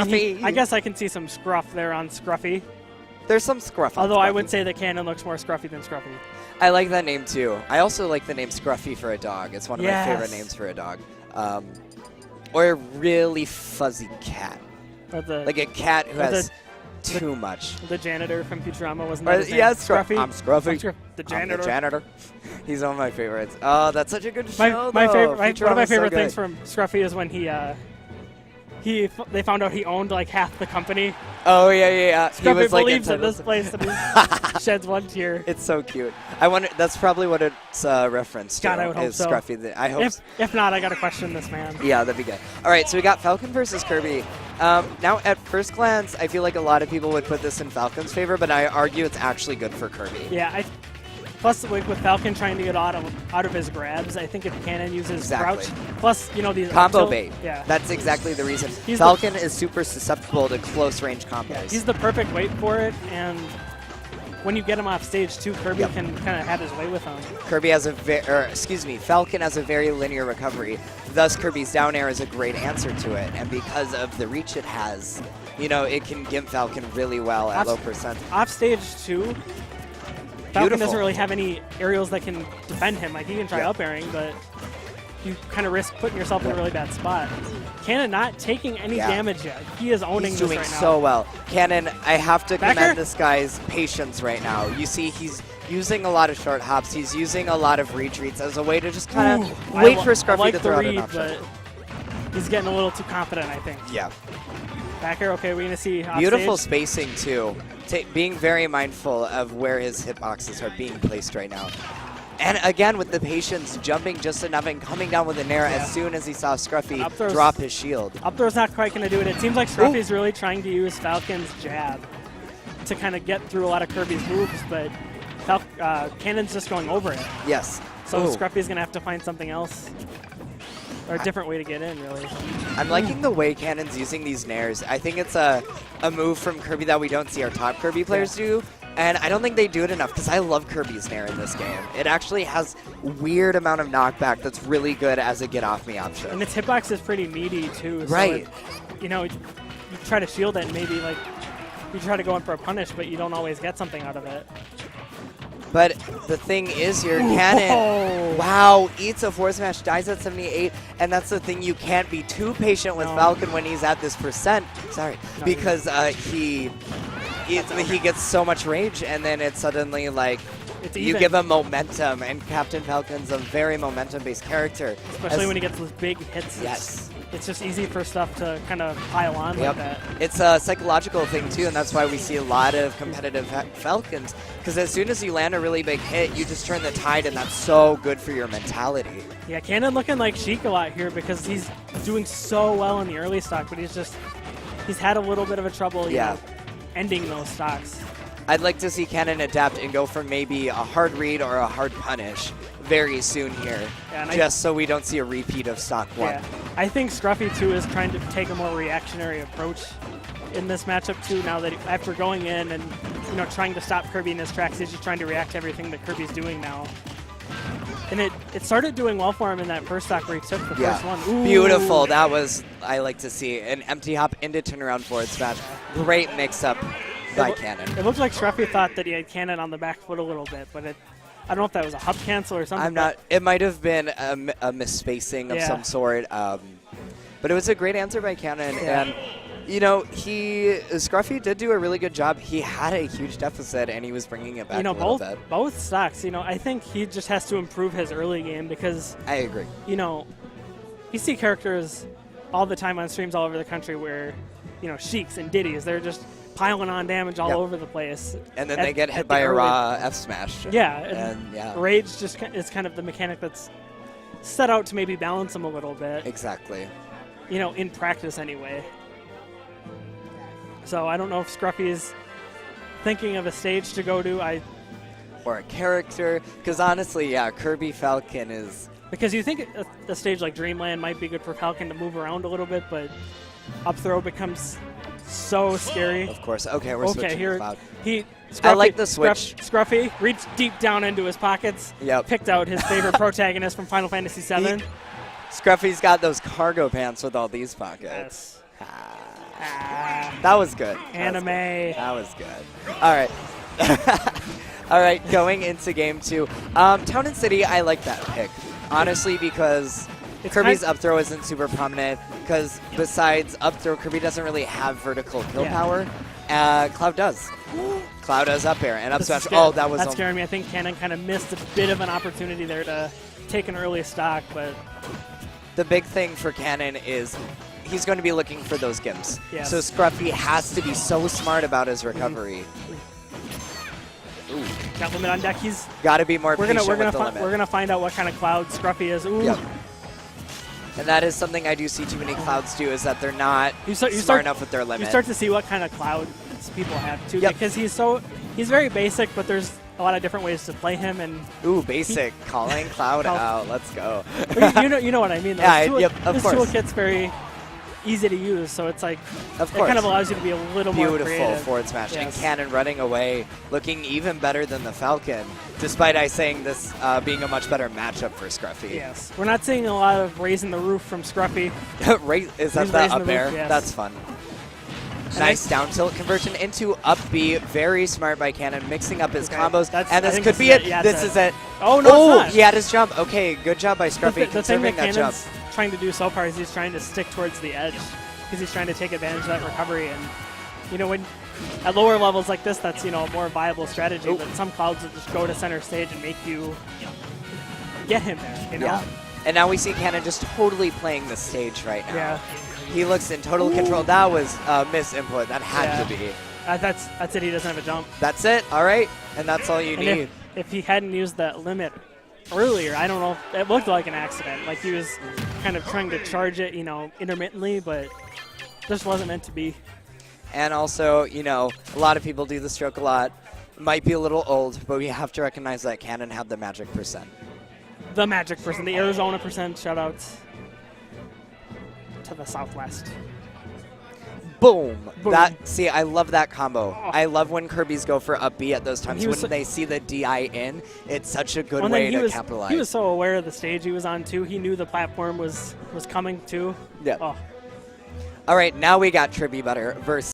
Scruffy. I guess I can see some scruff there on Scruffy. There's some scruff on Although I Scruffy. would say that CaNon looks more scruffy than Scruffy. I like that name too. I also like the name Scruffy for a dog. It's one of my favorite names for a dog. Or a really fuzzy cat. Like a cat who has too much. The janitor from Futurama, wasn't that his name? Yeah, Scruffy. I'm Scruffy. The janitor. I'm the janitor. He's one of my favorites. Oh, that's such a good show, One though. of my favorite so things from Scruffy is when they found out he owned like half the company. Oh, yeah. Scruffy he was, like, believes in this place and he sheds one tear. It's so cute. I wonder, that's probably what it's referenced to. God, I would hope so. Scruffy. I hope if not, I got to question this man. Yeah, that'd be good. All right, so we got Falcon versus Kirby. Now, at first glance, I feel like a lot of people would put this in Falcon's favor, but I argue it's actually good for Kirby. Yeah, plus with Falcon trying to get out of his grabs, I think if CaNon uses crouch, plus these combo bait. Yeah, that's exactly the reason. Falcon is super susceptible to close range combos. Yeah, he's the perfect weight for it, and when you get him off stage too, Kirby can kind of have his way with him. Kirby has Falcon has a very linear recovery. Thus, Kirby's down air is a great answer to it, and because of the reach it has, it can gimp Falcon really well at low percent. Off stage too. Falcon doesn't really have any aerials that can defend him. Like, he can try up airing, but you kind of risk putting yourself in a really bad spot. CaNon not taking any damage yet. He is owning this right now. He's doing so well. CaNon, I have to commend this guy's patience right now. You see, he's using a lot of short hops. He's using a lot of retreats as a way to just kind of wait for Scruffy to throw out an option. But he's getting a little too confident, I think. Yeah. Back air, okay, we're going to see beautiful spacing, too. Being very mindful of where his hitboxes are being placed right now. And again, with the patience, jumping just enough and coming down with an air as soon as he saw Scruffy drop his shield. Up throw's not quite going to do it. It seems like Scruffy's really trying to use Falcon's jab to kind of get through a lot of Kirby's moves, but CaNon's just going over it. Yes. So Scruffy's going to have to find something else. Or a different way to get in, really. I'm liking the way CaNon's using these nairs. I think it's a move from Kirby that we don't see our top Kirby players do. And I don't think they do it enough because I love Kirby's nair in this game. It actually has weird amount of knockback that's really good as a get-off-me option. And its hitbox is pretty meaty, too. Right. So you try to shield it and maybe, like, you try to go in for a punish, but you don't always get something out of it. But the thing is here, CaNon, wow, eats a forward smash, dies at 78, and that's the thing, you can't be too patient with Falcon when he's at this percent, because he gets so much rage, and then it's suddenly like, you give him momentum, and Captain Falcon's a very momentum-based character. Especially when he gets those big hits. Yes. It's just easy for stuff to kind of pile on like that. It's a psychological thing, too, and that's why we see a lot of competitive Falcons, because as soon as you land a really big hit, you just turn the tide, and that's so good for your mentality. Yeah, CaNon looking like Sheik a lot here because he's doing so well in the early stock, but he's had a little bit of a trouble ending those stocks. I'd like to see CaNon adapt and go for maybe a hard read or a hard punish very soon here, just so we don't see a repeat of stock one. Yeah. I think Scruffy, too, is trying to take a more reactionary approach in this matchup, too, now that after going in and trying to stop Kirby in his tracks, he's just trying to react to everything that Kirby's doing now. And it started doing well for him in that first stock where he took the first one. Ooh. Beautiful. That was, I like to see, an empty hop into turnaround forward smash. Great mix-up by CaNon. It looked like Scruffy thought that he had CaNon on the back foot a little bit, but I don't know if that was a hub cancel or something. It might have been a misspacing of some sort. But it was a great answer by CaNon. And, Scruffy did do a really good job. He had a huge deficit, and he was bringing it back a little bit. Both stocks, I think he just has to improve his early game because... I agree. You see characters all the time on streams all over the country where, Sheiks and Diddies, they're just piling on damage all over the place. And then they get hit by a raw F smash. Yeah, and rage just is kind of the mechanic that's set out to maybe balance them a little bit. Exactly. In practice anyway. So I don't know if Scruffy is thinking of a stage to go to. Or a character, because honestly, Kirby Falcon is... Because you think a stage like Dreamland might be good for Falcon to move around a little bit, but up throw becomes so scary. Of course. Okay, we're switching here. Cloud. I like the switch. Scruffy reached deep down into his pockets, picked out his favorite protagonist from Final Fantasy VII. Scruffy's got those cargo pants with all these pockets. Yes. That was good. Anime. That was good. All right. All right, going into game 2. Town and City, I like that pick. Honestly, because Kirby's up throw isn't super prominent, because besides up throw, Kirby doesn't really have vertical kill power. Cloud does. Cloud does up air and up smash. Oh, that was... That's scaring me. I think CaNon kind of missed a bit of an opportunity there to take an early stock, but... The big thing for CaNon is he's going to be looking for those gimps. Yes. So Scruffy has to be so smart about his recovery. Ooh. Got limit on deck. He's got to be more patient with the limit. We're gonna find out what kind of Cloud Scruffy is. Ooh. Yep. And that is something I do see too many Clouds do, is that they're not smart enough with their limit. You start to see what kind of Clouds people have too, because he's very basic, but there's a lot of different ways to play him. And ooh, basic calling Cloud out. Let's go. you know what I mean. Yeah, of course. This toolkit's very easy to use, so it's like it kind of allows you to be a little more creative. Beautiful forward smash. Yes. And CaNon running away, looking even better than the Falcon, despite I saying this being a much better matchup for Scruffy. Yes. We're not seeing a lot of raising the roof from Scruffy. Is that the up air? Yes. That's fun. Nice down tilt conversion into up B. Very smart by CaNon, mixing up his combos. And this could be it. Yeah, this is it. Oh, no, it's not. He had his jump. Okay, good job by Scruffy conserving that jump. Trying to do so far is he's trying to stick towards the edge, because he's trying to take advantage of that recovery. And when at lower levels like this, that's a more viable strategy. But some Clouds will just go to center stage and make you get him there. Yeah. And now we see CaNon just totally playing the stage right now. Yeah. He looks in total control. That was a misinput. That had to be. That's it. He doesn't have a jump. That's it. All right. And that's all you need. If he hadn't used that limit earlier, I don't know. It looked like an accident. Like he was kind of trying to charge it, intermittently, but just wasn't meant to be. And also, a lot of people do the stroke a lot. Might be a little old, but we have to recognize that CaNon had the magic percent. The magic percent, the Arizona percent. Shoutouts to the Southwest. Boom. See, I love that combo. I love when Kirby's go for up B at those times when they see the DI in. It's such a good way to capitalize. He was so aware of the stage he was on, too. He knew the platform was coming, too. Yeah. All right, now we got Kirby Butter versus